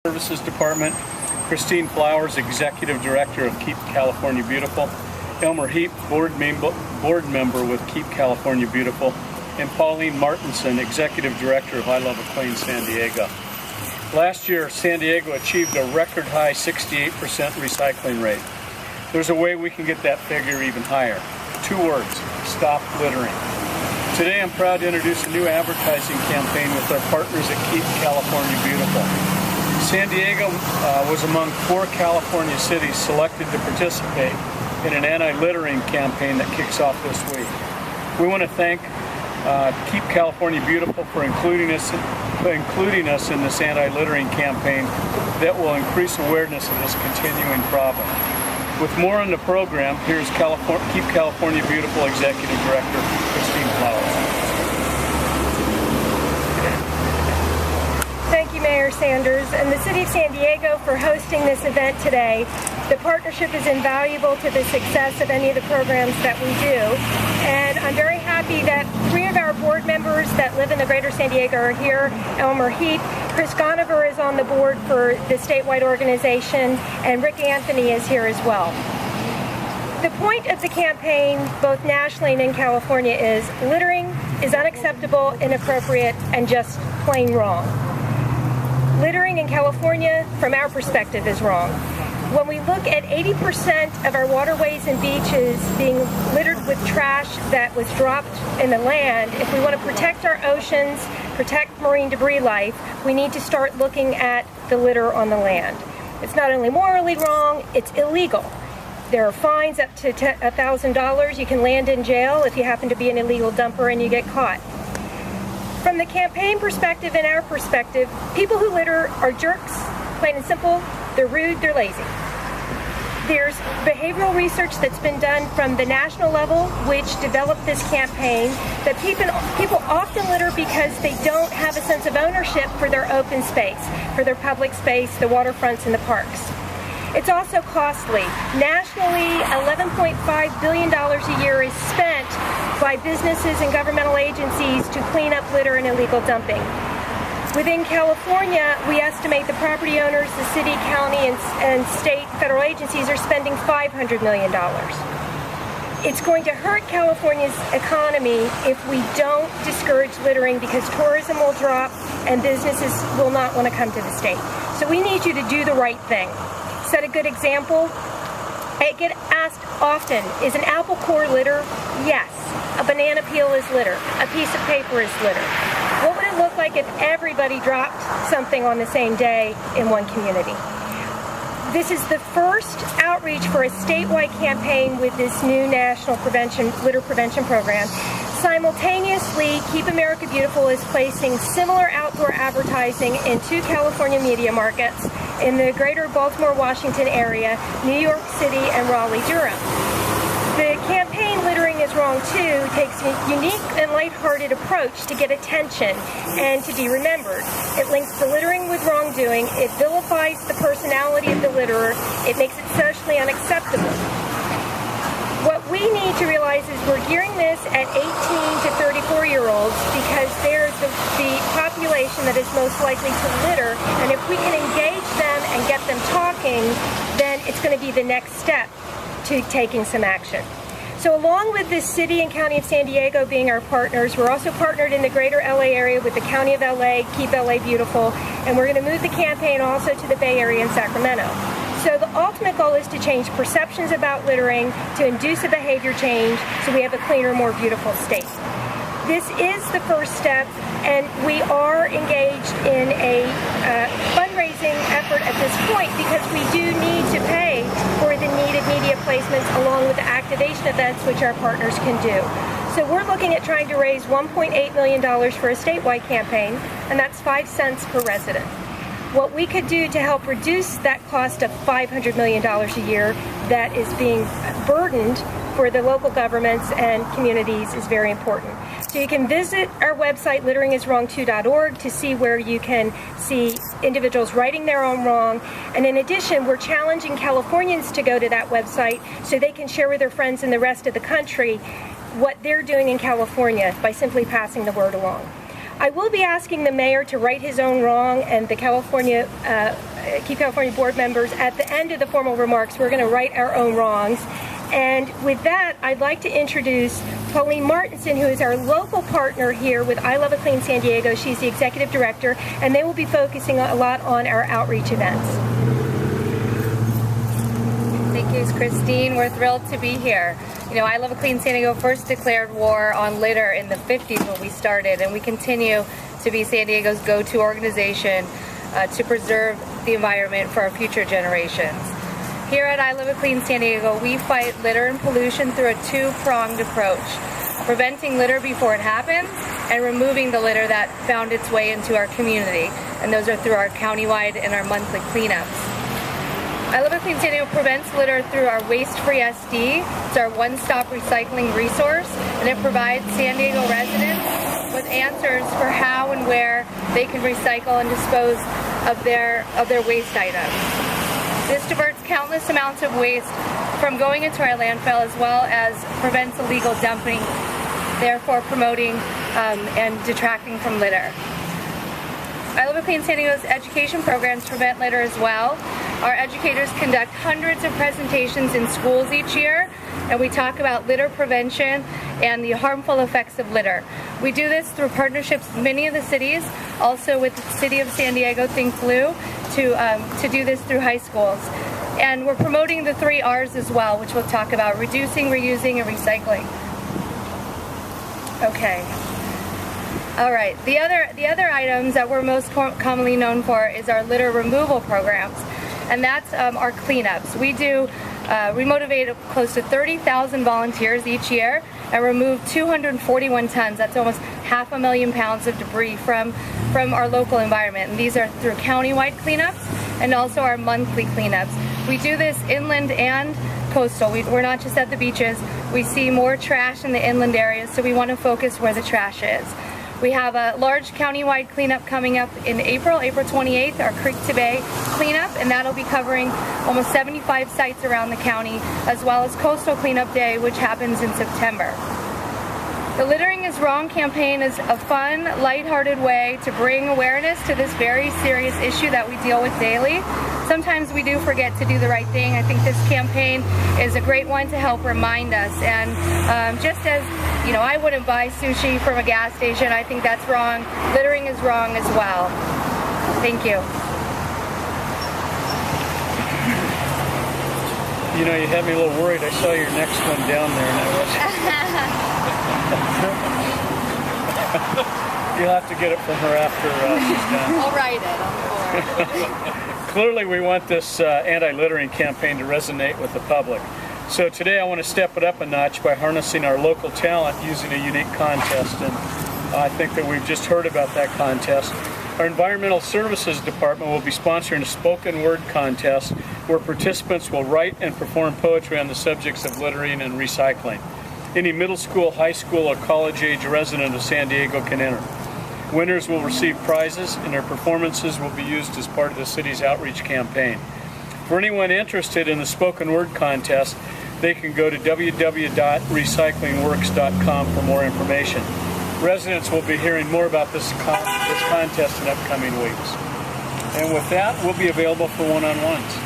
Services Department, Christine Flowers, Executive Director of Keep California Beautiful, Elmer Heap, board member with Keep California Beautiful, and Pauline Martinson, Executive Director of I Love Clean San Diego. Last year, San Diego achieved a record high 68% recycling rate. There's a way we can get that figure even higher. 2 words: stop littering. Today I'm proud to introduce a new advertising campaign with our partners at Keep California Beautiful. San Diego was among 4 California cities selected to participate in an anti-littering campaign that kicks off this week. We want to thank Keep California Beautiful for including us in this anti-littering campaign that will increase awareness of this continuing problem. With more on the program, here's Keep California Beautiful Executive Director Christine Flowers. Thank you, Mayor Sanders, and the City of San Diego for hosting this event today. The partnership is invaluable to the success of any of the programs that we do, and I'm very happy that 3 of our board members that live in the greater San Diego are here. Elmer Heap, Chris Gonover is on the board for the statewide organization, and Rick Anthony is here as well. The point of the campaign, both nationally and in California, is littering is unacceptable, inappropriate, and just plain wrong. Littering in California, from our perspective, is wrong. When we look at 80% of our waterways and beaches being littered with trash that was dropped in the land, if we want to protect our oceans, protect marine debris life, we need to start looking at the litter on the land. It's not only morally wrong, it's illegal. There are fines up to $1,000. You can land in jail if you happen to be an illegal dumper and you get caught. From the campaign perspective and our perspective, people who litter are jerks, plain and simple. They're rude, they're lazy. There's behavioral research that's been done from the national level, which developed this campaign, that people often litter because they don't have a sense of ownership for their open space, for their public space, the waterfronts and the parks. It's also costly. Nationally, $11.5 billion a year is spent by businesses and governmental agencies to clean up litter and illegal dumping. Within California, we estimate the property owners, the city, county, and state federal agencies are spending $500 million. It's going to hurt California's economy if we don't discourage littering, because tourism will drop and businesses will not want to come to the state. So we need you to do the right thing. Set a good example. I get asked often, is an apple core litter? Yes. A banana peel is litter. A piece of paper is litter. What would it look like if everybody dropped something on the same day in one community? This is the first outreach for a statewide campaign with this new national litter prevention program. Simultaneously, Keep America Beautiful is placing similar outdoor advertising in 2 California media markets in the greater Baltimore, Washington area, New York City, and Raleigh-Durham. The campaign Littering is Wrong Too takes a unique and lighthearted approach to get attention and to be remembered. It links the littering with wrongdoing, it vilifies the personality of the litterer, it makes it socially unacceptable. What we need to realize is we're gearing this at 18 to 34-year-olds because they're the population that is most likely to litter, and if we can engage them and get them talking, then it's going to be the next step to taking some action. So along with the City and County of San Diego being our partners, we're also partnered in the greater LA area with the County of LA, Keep LA Beautiful, and we're going to move the campaign also to the Bay Area and Sacramento. So the ultimate goal is to change perceptions about littering, to induce a behavior change, so we have a cleaner, more beautiful state. This is the first step, and we are engaged in a fundraising effort at this point because we do need to pay for the needed media placements along with the activation events which our partners can do. So we're looking at trying to raise $1.8 million for a statewide campaign, and that's 5 cents per resident. What we could do to help reduce that cost of $500 million a year that is being burdened for the local governments and communities is very important. So you can visit our website, litteringIsWrong2.org, to see where you can see individuals righting their own wrong. And in addition, we're challenging Californians to go to that website so they can share with their friends in the rest of the country what they're doing in California by simply passing the word along. I will be asking the mayor to right his own wrong, and the Keep California board members at the end of the formal remarks. We're going to right our own wrongs. And with that, I'd like to introduce Pauline Martinson, who is our local partner here with I Love a Clean San Diego. She's the executive director, and they will be focusing a lot on our outreach events. Thank you, Christine. We're thrilled to be here. You know, I Love a Clean San Diego first declared war on litter in the 50s when we started, and we continue to be San Diego's go-to organization to preserve the environment for our future generations. Here at I Love a Clean San Diego, we fight litter and pollution through a two-pronged approach: preventing litter before it happens and removing the litter that found its way into our community. And those are through our countywide and our monthly cleanups. I Love a Clean San Diego prevents litter through our Waste-Free SD. It's our one-stop recycling resource, and it provides San Diego residents with answers for how and where they can recycle and dispose of their waste items. This diverts countless amounts of waste from going into our landfill, as well as prevents illegal dumping, therefore promoting and detracting from litter. I Love a Clean San Diego's education programs prevent litter as well. Our educators conduct hundreds of presentations in schools each year, and we talk about litter prevention and the harmful effects of litter. We do this through partnerships with many of the cities, also with the City of San Diego, Think Blue, to do this through high schools. And we're promoting the 3 R's as well, which we'll talk about: reducing, reusing, and recycling. Okay. All right. The other items that we're most commonly known for is our litter removal programs, and that's our cleanups. We motivate close to 30,000 volunteers each year and remove 241 tons. That's almost 500,000 pounds of debris from our local environment. And these are through countywide cleanups and also our monthly cleanups. We do this inland and coastal. We're not just at the beaches. We see more trash in the inland areas, so we want to focus where the trash is. We have a large countywide cleanup coming up in April 28th, our Creek to Bay cleanup, and that'll be covering almost 75 sites around the county, as well as Coastal Cleanup Day, which happens in September. The Littering is Wrong campaign is a fun, lighthearted way to bring awareness to this very serious issue that we deal with daily. Sometimes we do forget to do the right thing. I think this campaign is a great one to help remind us. And just as, you know, I wouldn't buy sushi from a gas station, I think that's wrong. Littering is wrong as well. Thank you. You know, you had me a little worried. I saw your next one down there, and I was... You'll have to get it from her after she's done. I'll write it on the board. Clearly, we want this anti-littering campaign to resonate with the public. So today I want to step it up a notch by harnessing our local talent using a unique contest. And I think that we've just heard about that contest. Our Environmental Services Department will be sponsoring a spoken word contest where participants will write and perform poetry on the subjects of littering and recycling. Any middle school, high school, or college-age resident of San Diego can enter. Winners will receive prizes, and their performances will be used as part of the city's outreach campaign. For anyone interested in the spoken word contest, they can go to www.recyclingworks.com for more information. Residents will be hearing more about this contest in upcoming weeks. And with that, we'll be available for one-on-ones.